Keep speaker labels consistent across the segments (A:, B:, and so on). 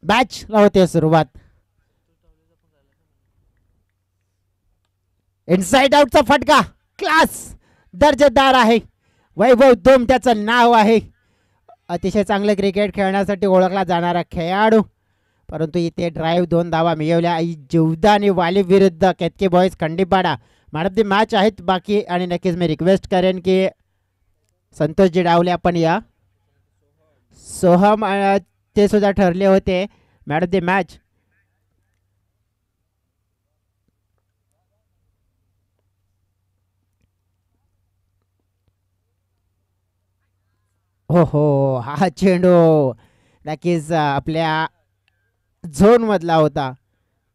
A: मॅचला होते सुरुवात. इनसाइड आउटचा फटका क्लास दर्जेदार आहे. वैभव दोम त्याचं नाव आहे. अतिशय चांगले क्रिकेट खेळण्यासाठी ओळखला जाणारा खेळाडू. परंतु इथे ड्राईव्ह 2 धावा मिळवल्या. जीवदानी वाली विरुद्ध Ketaki boys Khandipada man of the match आहेत बाकी. आणि नक्कीच मी रिक्वेस्ट करेन की संतोषजी डावले आपण या. सोहम ते सुद्धा ठरले होते मॅन ऑफ द मॅच. हो हो, हा चेंडू नक्कीच आपल्या झोन मधला होता.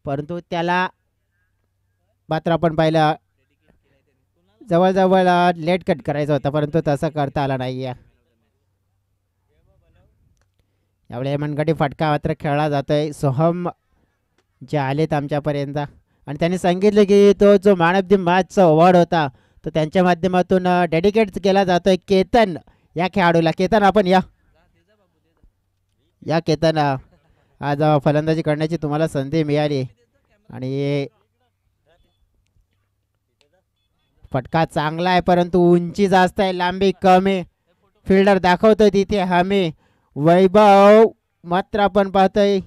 A: परंतु त्याला मात्र आपण पाहिलं जवळजवळ लेट कट करायचा होता, परंतु तसं करता आला नाही. यावेळी मनगटी फटका मात्र खेळला जातोय. सोहम जे आलेत आमच्यापर्यंत आणि त्यांनी सांगितलं की तो जो मॅन ऑफ द मॅचचा अवॉर्ड होता तो त्यांच्या माध्यमातून डेडिकेट केला जातोय केतन या खेळाडूला. केतन आपण या या केतन, आज फलंदाजी करण्याची तुम्हाला संधी मिळाली आणि फटका चांगला आहे परंतु उंची जास्त आहे, लांबी कमी. फिल्डर दाखवतोय तिथे हमी. वैभव मात्र आपण पाहतोय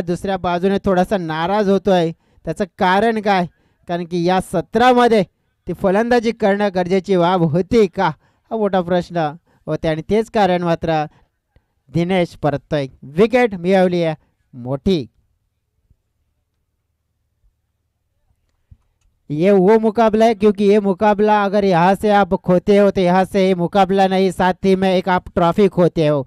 A: दुसऱ्या बाजूने थोडासा नाराज होतोय. त्याचं कारण काय? कारण की या सत्रामध्ये ती फलंदाजी करणं गरजेची बाब होती का, हा मोठा प्रश्न होते. आणि तेच कारण मात्र दिनेश परततोय. विकेट मिळवली आहे मोठी. ये वो मुकाबला है क्योंकि ये मुकाबला अगर यहाँ से आप खोते हो तो यहाँ से मुकाबला नहीं, साथ ही में एक आप ट्रॉफी खोते हो,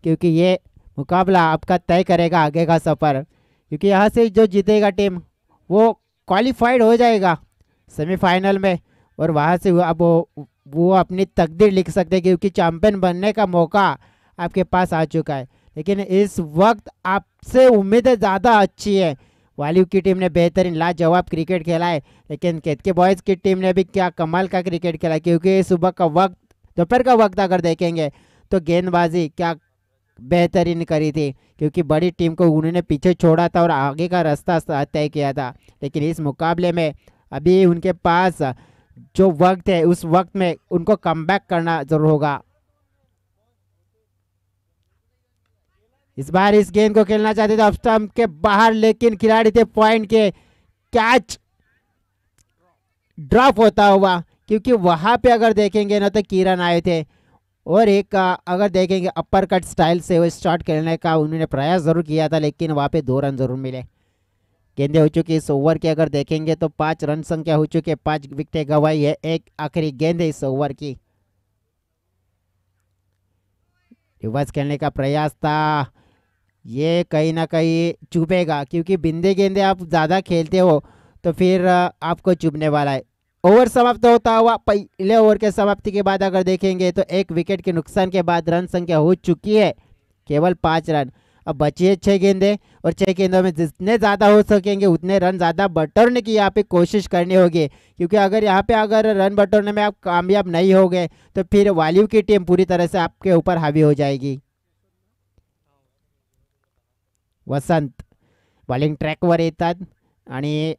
A: क्योंकि ये मुकाबला आपका तय करेगा आगे का सफ़र. क्योंकि यहाँ से जो जीतेगा टीम वो क्वालिफाइड हो जाएगा सेमीफाइनल में और वहाँ से अब वो अपनी तकदीर लिख सकते हैं क्योंकि चैंपियन बनने का मौका आपके पास आ चुका है. लेकिन इस वक्त आपसे उम्मीदें ज़्यादा अच्छी है. वालिव की टीम ने बेहतरीन लाजवाब क्रिकेट खेला है, लेकिन केतकी बॉयज़ की टीम ने भी क्या कमाल का क्रिकेट खेला, क्योंकि सुबह का वक्त दोपहर का वक्त अगर देखेंगे तो गेंदबाजी क्या बेहतरीन करी थी, क्योंकि बड़ी टीम को उन्होंने पीछे छोड़ा था और आगे का रास्ता तय किया था. लेकिन इस मुकाबले में अभी उनके पास जो वक्त है उस वक्त में उनको कमबैक करना जरूर होगा. इस बार इस गेंद को खेलना चाहते थे ऑफ स्टंप के बाहर, लेकिन खिलाड़ी थे पॉइंट के. कैच ड्रॉप होता हुआ, क्योंकि वहां पे अगर देखेंगे ना तो किरण आए थे और एक अगर देखेंगे अपर कट स्टाइल से वो स्टार्ट खेलने का उन्होंने प्रयास जरूर किया था, लेकिन वहां पे 2 रन जरूर मिले. गेंदे हो चुकी इस ओवर की अगर देखेंगे तो 5 रन संख्या हो चुकी है, 5 विकेटें गंवाई है. एक आखिरी गेंद है इस ओवर की. रिवर्स खेलने का प्रयास था, ये कहीं ना कहीं चुभेगा, क्योंकि बिंदे गेंदे आप ज़्यादा खेलते हो तो फिर आपको चुभने वाला है. ओवर समाप्त होता हुआ पहले ओवर के समाप्ति के बाद अगर देखेंगे तो 1 विकेट के नुकसान के बाद रन संख्या हो चुकी है केवल 5 रन. अब बची है 6 गेंदें और 6 गेंदों में जितने ज़्यादा हो सकेंगे उतने रन ज़्यादा बटोरने की यहाँ पे कोशिश करनी होगी, क्योंकि अगर यहाँ पे अगर रन बटोरने में आप कामयाब नहीं हो गए तो फिर वालिव की टीम पूरी तरह से आपके ऊपर हावी हो जाएगी. वसंत बॉलिंग ट्रॅकवर येतात आणि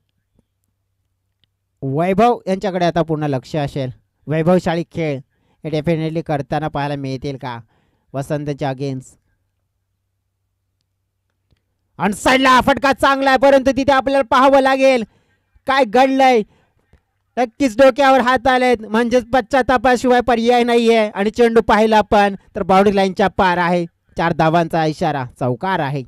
A: वैभव यांच्याकडे आता पूर्ण लक्ष असेल. वैभवशाली खेळ हे डेफिनेटली करताना पाहायला मिळतील का वसंतच्या अगेन्स्ट. अनसाईडला फटका चांगला आहे, परंतु तिथे आपल्याला पाहावं लागेल काय घडलंय. नक्कीच डोक्यावर हात आलेत, म्हणजेच पश्चातापाशिवाय पर्याय नाहीये. आणि चेंडू पाहिला आपण तर बाउंड्री लाईनच्या पार आहे. 4 धावांचा इशारा, चौकार आहे.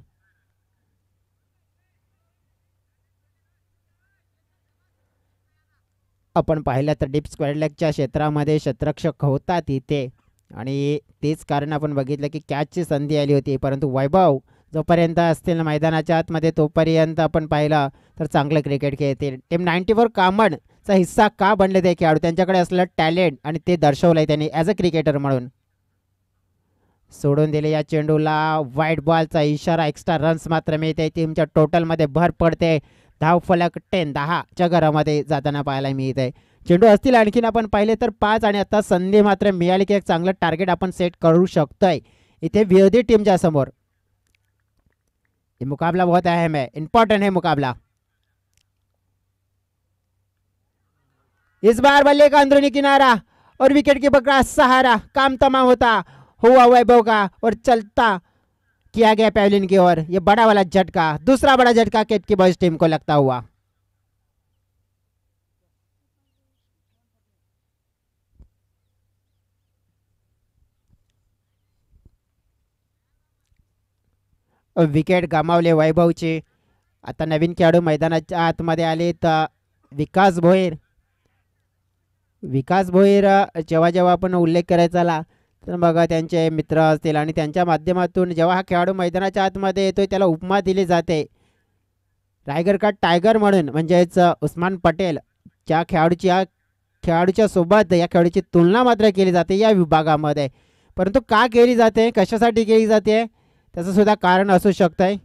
A: आपण पाहिलं तर डीप स्क्वेअर लेगच्या क्षेत्रामध्ये शतरक्षक होता तिथे, आणि तेच कारण आपण बघितलं की कॅचची संधी आली होती. परंतु वैभव जोपर्यंत असतील मैदानाच्या आतमध्ये तोपर्यंत आपण पाहिलं तर चांगलं क्रिकेट खेळतील. टीम 94 कामडचा हिस्सा का बनले ते खेळाडू, त्यांच्याकडे असलेलं टॅलेंट आणि ते दर्शवलंय त्यांनी ॲज अ क्रिकेटर म्हणून. सोडून दिले या चेंडूला, वाईट बॉलचा इशारा. एक्स्ट्रा रन्स मात्र मिळते, टीमच्या टोटलमध्ये भर पडते. धाव फलक 10च्या घरामध्ये जाताना पाहायला मिळते. चेंडू असतील आणखीन आपण पाहिले तर 5, आणि आता संधी मात्र मिळाली की एक चांगलं टार्गेट आपण सेट करू शकतोय इथे विरोधी टीमच्या समोर. ये मुकाबला बहुत अहम है, इंपॉर्टेंट है मुकाबला। इस बार बल्ले का अंदरूनी किनारा और विकेट कीपर का सहारा, काम तमाम होता हुआ वैभव का और चलता किया गया पैवलिन की ओर। ये बड़ा वाला झटका, दूसरा बड़ा झटका केट की बॉयज टीम को लगता हुआ। विकेट गमावले वैभवचे। आता नवीन खेळाडू मैदानाच्या आतमध्ये आले तर विकास भोईर. विकास भोईर जेव्हा जेव्हा आपण उल्लेख करायचा आला तर मग त्यांचे मित्र असतील आणि त्यांच्या माध्यमातून जेव्हा हा खेळाडू मैदानाच्या आतमध्ये येतोय त्याला उपमा दिली जाते रायगड का टायगर म्हणून. म्हणजेच उस्मान पटेल ज्या खेळाडूच्या सोबत या खेळाडूची तुलना मात्र केली जाते या विभागामध्ये. परंतु का केली जाते, कशासाठी केली जाते, त्याचं सुद्धा कारण असू शकतंय.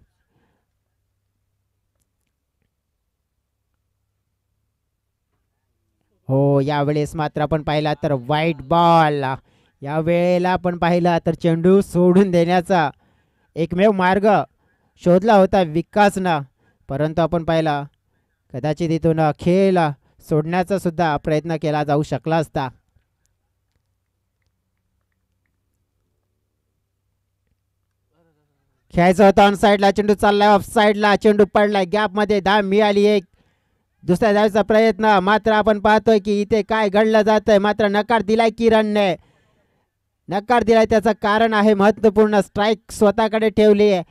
A: हो, यावेळेस मात्र आपण पाहिला तर वाईट बॉल. या वेळेला आपण पाहिला तर चेंडू सोडून देण्याचा एकमेव मार्ग शोधला होता विकासनं. परंतु आपण पाहिला कदाचित इथून खेळ सोडण्याचा सुद्धा प्रयत्न केला जाऊ शकला असता. खेळायचं होतं ऑन साईडला, चेंडू चाललाय ऑफ साईडला, चेंडू पडलाय गॅपमध्ये, धाव मिळाली एक. दुसऱ्या धावेचा प्रयत्न, मात्र आपण पाहतोय की इथे काय घडलं जातंय. मात्र नकार दिलाय किरणने, नकार दिलाय. त्याचं कारण आहे महत्वपूर्ण स्ट्राईक स्वतःकडे ठेवली आहे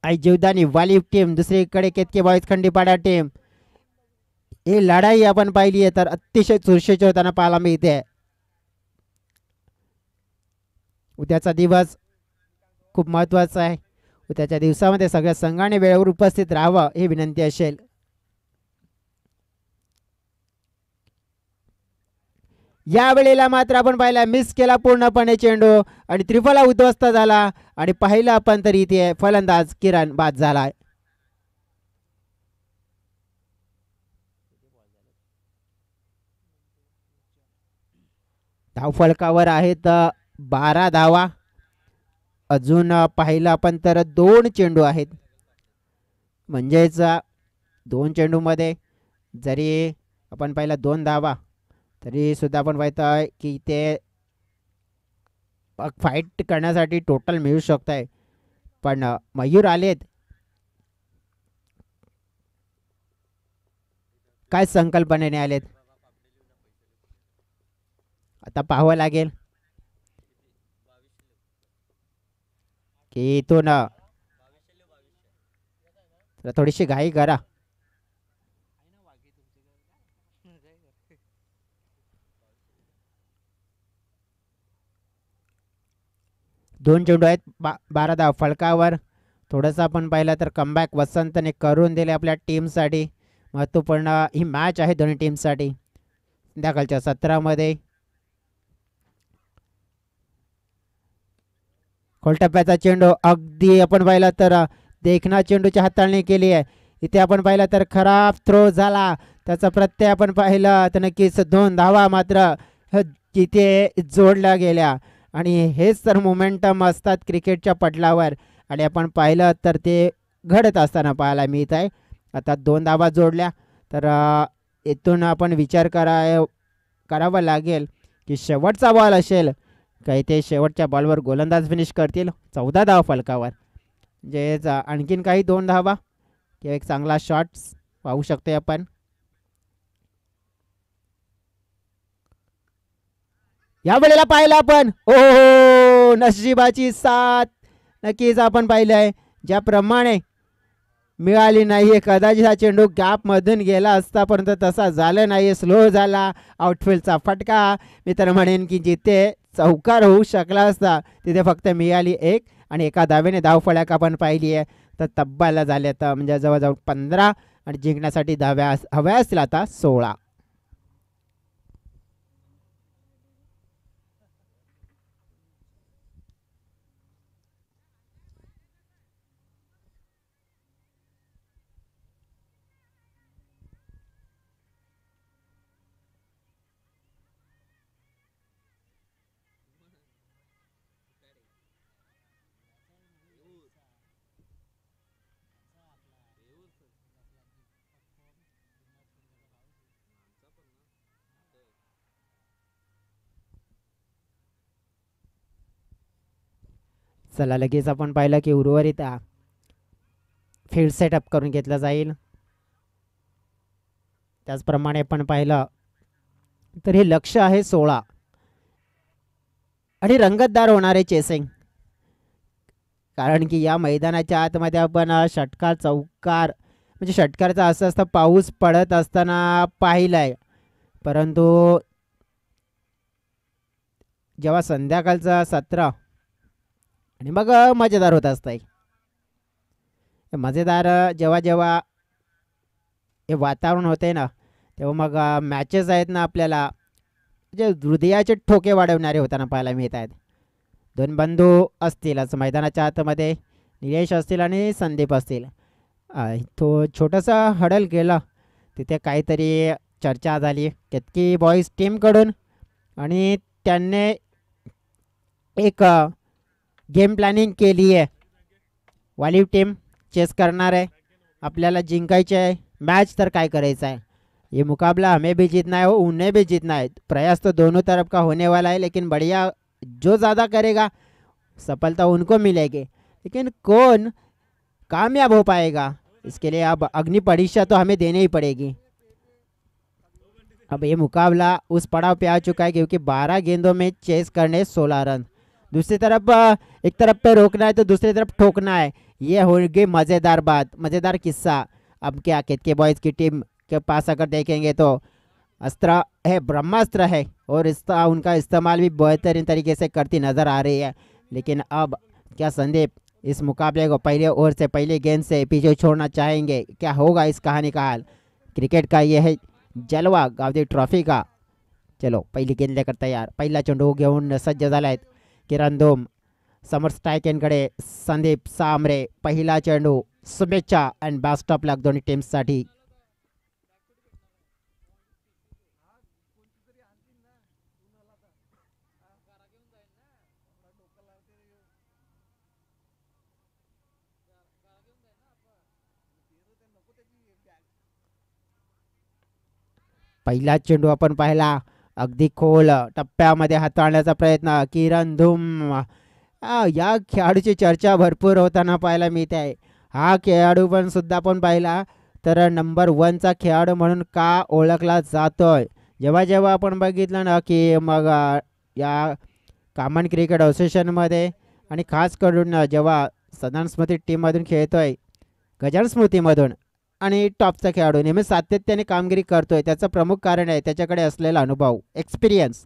A: आई जीवदानी वालीव टीम, दुसरीकडे केतके बॉयज खंडीपाडा टीम. ही लढाई आपण पाहिली आहे तर अतिशय चुरशीची होताना पाहायला मिळते. उद्याचा दिवस खूप महत्वाचा आहे. उद्याच्या दिवसामध्ये सगळ्या संघाने वेळेवर उपस्थित राहावं ही विनंती असेल. या वेळेला मात्र आपण पाहिला मिस केला पूर्णपणे चेंडू आणि त्रिफला उद्ध्वस्त झाला. आणि पाहिलं आपण तरी इथे फलंदाज किरण बाद झाला. धावफलकावर आहेत 12 धावा. अजून पाहिलं आपण तर 2 चेंडू आहेत. म्हणजेच 2 चेंडूमध्ये जरी आपण पाहिलं 2 धावा तरी सुद्धा आपण पाहतोय की ते फाईट करण्यासाठी टोटल मिळू शकत आहे. पण मयूर आलेत, काय संकल्पनेने आलेत आता पाहावं लागेल की इथून थोडीशी घाई करा. दोन चेंडू आहेत 12 धाव फलकावर. थोडंसं आपण पाहिलं तर कमबॅक वसंतने करून दिले आपल्या टीमसाठी. महत्त्वपूर्ण ही मॅच आहे दोन्ही टीमसाठी. संध्याकाळच्या सत्रामध्ये खोलटप्प्याचा चेंडू अगदी आपण पाहिला तर देखना चेंडूची हाताळणी केली आहे. इथे आपण पाहिलं तर खराब थ्रो झाला, त्याचा प्रत्यय आपण पाहिलं तर नक्कीच 2 धावा मात्र तिथे जोडल्या गेल्या. आणि हेच तर मोमेंटम असतात क्रिकेटच्या पटलावर आणि आपण पाहिलं तर ते घडत असताना पाहायला मिळत आहे. आता 2 धावा जोडल्या तर इथून आपण विचार करावा लागेल की शेवटचा बॉल असेल काही ते शेवटच्या बॉलवर गोलंदाज फिनिश करतील. 14 धावा फलकावर, म्हणजे आणखीन काही 2 धावा किंवा एक चांगला शॉट्स पाहू शकतो आपण. या वेळेला पाहिलं आपण ओ नशिबाची साथ नक्कीच आपण पाहिलंय ज्याप्रमाणे मिळाली नाही. कदाचित हा चेंडू गॅप मधून गेला असता परंतु तसा झालं नाही, स्लो झाला. आउटफील्डचा फटका. मी तर म्हणेन की जिथे चौकार होऊ शकला असता तिथे फक्त मिळाली 1 आणि एका धावेने धावफलक आपण पाहिली आहे तर तब्बल झाले तर म्हणजे जवळजवळ 15 आणि जिंकण्यासाठी धाव्या हव्या असतील आता 16. चला लगेच आपण पाहिलं की उर्वरित फील्ड सेटअप करून घेतलं जाईल. त्याचप्रमाणे आपण पाहिलं तर हे लक्ष आहे 16 आणि रंगतदार होणारे चेसिंग, कारण की या मैदानाच्या आतमध्ये आपण षटकार चौकार म्हणजे षटकारचा असं असतं पाऊस पडत असताना पाहिलाय, परंतु जेव्हा संध्याकाळचं सत्र आणि मग मजेदार होत असतंय. मजेदार जेव्हा जेव्हा हे वातावरण होते ना तेव्हा मग मॅचेस आहेत ना आपल्याला जे हृदयाचे ठोके वाढवणारे होताना पाहायला मिळत आहेत. दोन बंधू असतीलच मैदानाच्या आतमध्ये, निलेश असतील आणि संदीप असतील. तो छोटासा हडल गेला तिथे काहीतरी चर्चा झाली केतकी बॉईज टीमकडून आणि त्यांनी एक गेम प्लॅनिंग केली आहे. वालीव टीम चेस करणार आहे, आपल्याला जिंकायचे आहे मैच, तर काय करायचं आहे. ये मुकाबला हमें भी जीतना है और उन्हें भी जीतना है. प्रयास तो दोनों तरफ का होने वाला है, लेकिन बढ़िया जो ज़्यादा करेगा सफलता उनको मिलेगी, लेकिन कौन कामयाब हो पाएगा इसके लिए अब अग्नि परीक्षा तो हमें देनी ही पड़ेगी. अब ये मुकाबला उस पड़ाव पे आ चुका है क्योंकि 12 गेंदों में चेस करने 16 रन. दूसरी तरफ एक तरफ पे रोकना है तो दूसरी तरफ ठोकना है. ये होगी मज़ेदार बात, मज़ेदार किस्सा. अब क्या केतकी बॉयज़ की टीम के पास अगर देखेंगे तो अस्त्र है, ब्रह्मास्त्र है, और इसका उनका इस्तेमाल भी बेहतरीन तरीके से करती नज़र आ रही है. लेकिन अब क्या संदीप इस मुकाबले को पहले ओवर से पहले गेंद से पीछे छोड़ना चाहेंगे? क्या होगा इस कहानी का हाल? क्रिकेट का ये है जलवा गावदेवी ट्रॉफी का. चलो पहिली गेंद लेकर तयार, पहिला चेंडू घेऊन सज्ज झाला आहेत किरण धूम. समोर स्ट्रायकेनकडे संदीप सामरे. पहिला चेंडू, शुभेच्छा अँड बेस्ट ऑफ लक दोन्ही टीम्ससाठी. पहिला चेंडू आपण पाहिला अगदी खोल टप्प्यामध्ये हाताळण्याचा प्रयत्न किरण धूम. या खेळाडूची चर्चा भरपूर होताना पाहायला मिळते आहे. हा खेळाडू पण सुद्धा आपण पाहिला तर नंबर 1चा खेळाडू म्हणून का ओळखला जातोय. जेव्हा जेव्हा आपण बघितलं ना की मग या कॉमन क्रिकेट असोसिएशनमध्ये आणि खास करून जेव्हा सदन स्मृती टीममधून खेळतोय, गजानन स्मृतीमधून, आणि टॉपचा खेळाडू नेहमी सातत्याने कामगिरी करतोय, त्याचं प्रमुख कारण आहे त्याच्याकडे असलेला अनुभव, एक्सपिरियन्स.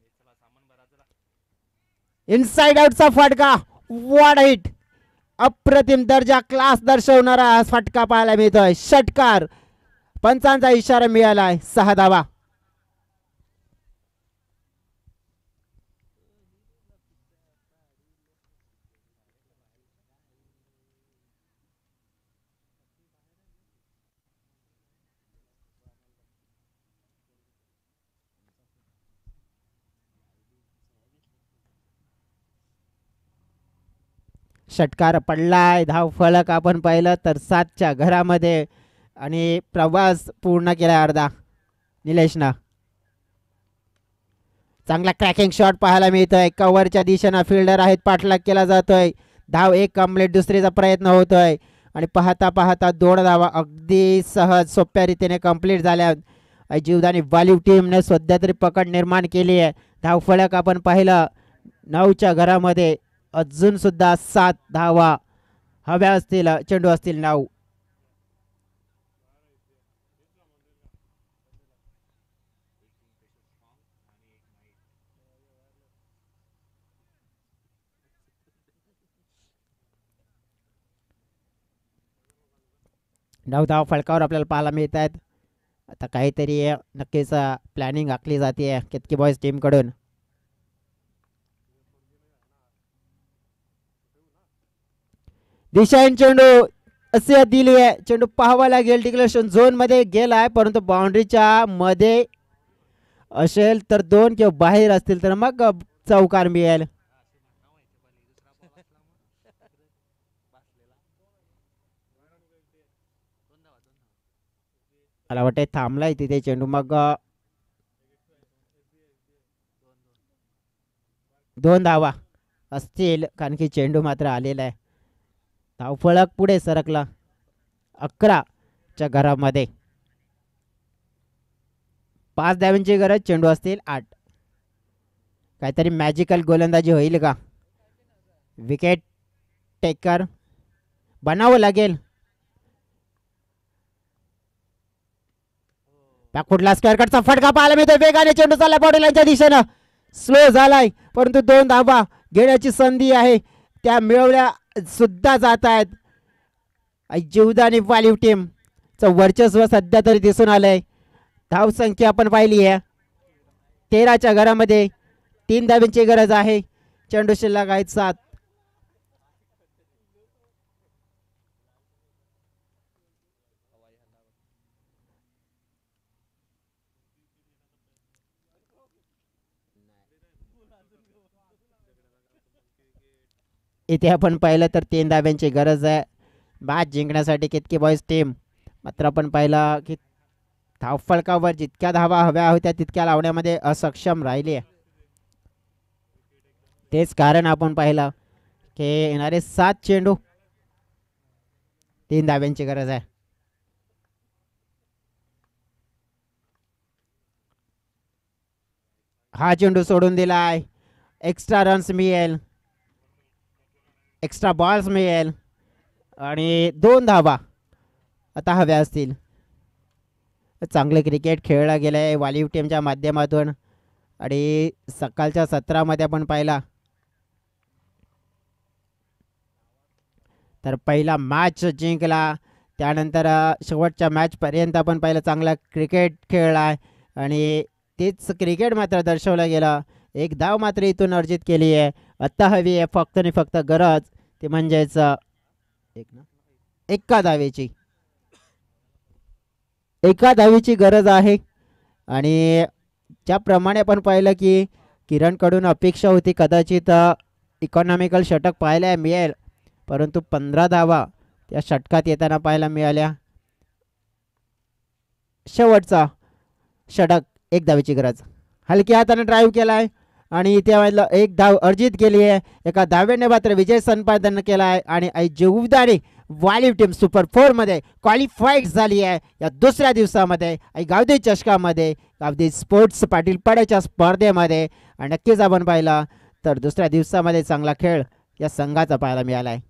A: इनसाइड आउटचा फटका, व्हॉट हिट, अप्रतिम दर्जा, क्लास दर्शवणारा हा फटका पाहायला मिळतोय. षटकार, पंचांचा इशारा मिळालाय, 6 धावा. षटकार पडलाय, धाव फलक आपण पाहिलं तर 7च्या घरामध्ये, आणि प्रवास पूर्ण केला अर्धा निलेशना. चांगला क्रॅकिंग शॉट पाहायला मिळतोय, कव्हरच्या दिशेनं फिल्डर आहेत, पाठलाग केला जातोय. धाव एक कंप्लीट, दुसरीचा प्रयत्न होतोय आणि पाहता पाहता 2 धावा अगदी सहज सोप्या रीतीने कंप्लीट झाल्या. जीवदानी वालीव टीमने सध्या तरी पकड निर्माण केली आहे. धाव फलक आपण पाहिलं 9च्या घरामध्ये, अजून सुद्धा 7 धावा हव्या असतील, चेंडू असतील 9. धाव फलकावर आपल्याला पाहायला मिळत आहेत. आता काहीतरी नक्कीच प्लॅनिंग आखली जाते केतकी बॉयज टीमकडून. दिशाईन चेंडू असे दिली आहे, चेंडू पाहावा लागेल. डिक्लेरेशन झोन मध्ये गेलाय, परंतु बाउंड्रीच्या मध्ये असेल तर 2 किंवा बाहेर असतील तर मग चौकार मिळेल. मला वाटते थांबलाय तिथे चेंडू, मग 2 धावा असतील, कारण की चेंडू मात्र आलेला आहे. धावफलक पुढे सरकला 11च्या घरामध्ये. 5 धावांची गरज, चेंडू असतील 8. काहीतरी मॅजिकल गोलंदाजी होईल का? विकेट टेकर बनावं लागेल. कुठला स्क्वेअर कटचा फटका पाहायला मिळतो. वेगाने चेंडू चालला बॉडीलाईनच्या दिशेनं, स्लो झालाय परंतु 2 धावा घेण्याची संधी आहे, त्या मिळवल्या सुद्धा जात आहेत. जीवदानी वालीव टीम चं वर्चस्व सध्या तरी दिसून आलंय. धाव संख्या आपण पाहिली आहे 13च्या घरामध्ये. 3 धावांची गरज आहे, चेंडू शिल्लक आहेत 7. इथे आपण पाहिलं तर 3 धाव्यांची गरज आहे मॅच जिंकण्यासाठी कितकी बॉईज टीम. मात्र आपण पाहिलं की धावफलकावर जितक्या धावा हव्या होत्या तितक्या लावण्यामध्ये असक्षम राहिली आहे. तेच कारण आपण पाहिलं की येणारे 7 चेंडू 3 धाव्यांची गरज आहे. हा चेंडू सोडून दिलाय. एक्स्ट्रा रन्स मिळेल, एक्स्ट्रा बॉल्स मिळेल आणि 2 धावा आता हव्या असतील. चांगले क्रिकेट खेळला गेलं आहे वालीव टीमच्या माध्यमातून. आणि सकाळच्या सत्रामध्ये आपण पाहिला तर पहिला मॅच जिंकला, त्यानंतर शेवटच्या मॅचपर्यंत आपण पाहिलं चांगला क्रिकेट खेळला आहे आणि तेच क्रिकेट मात्र दर्शवलं गेलं. 1 धाव मात्र इथून अर्जित केली आहे. आत्ता हवी आहे फक्त आणि फक्त गरज ते म्हणजेच एका धावेची. एका धावेची गरज आहे. आणि ज्याप्रमाणे आपण पाहिलं की किरणकडून अपेक्षा होती कदाचित इकॉनॉमिकल षटक पाहायला मिळेल, परंतु 15 धावा त्या षटकात येताना पाहायला मिळाल्या. शेवटचा षटक 1 धावेची गरज. हलक्या हाताने ड्राईव्ह केलाय आणि इथे 1 धाव अर्जित केली आहे. एका धावेने मात्र विजय संपादन केला आहे आणि जीवदानी वालीव टीम सुपर 4 मध्ये क्वालिफाईड झाली आहे. या दुसऱ्या दिवसामध्ये गावदेवी चषकामध्ये गावदेवी स्पोर्ट्स पाटील पाड्याच्या स्पर्धेमध्ये. आणि नक्कीच आपण पाहिला तर दुसऱ्या दिवसामध्ये चांगला खेळ या संघाचा पाहायला मिळाला आहे.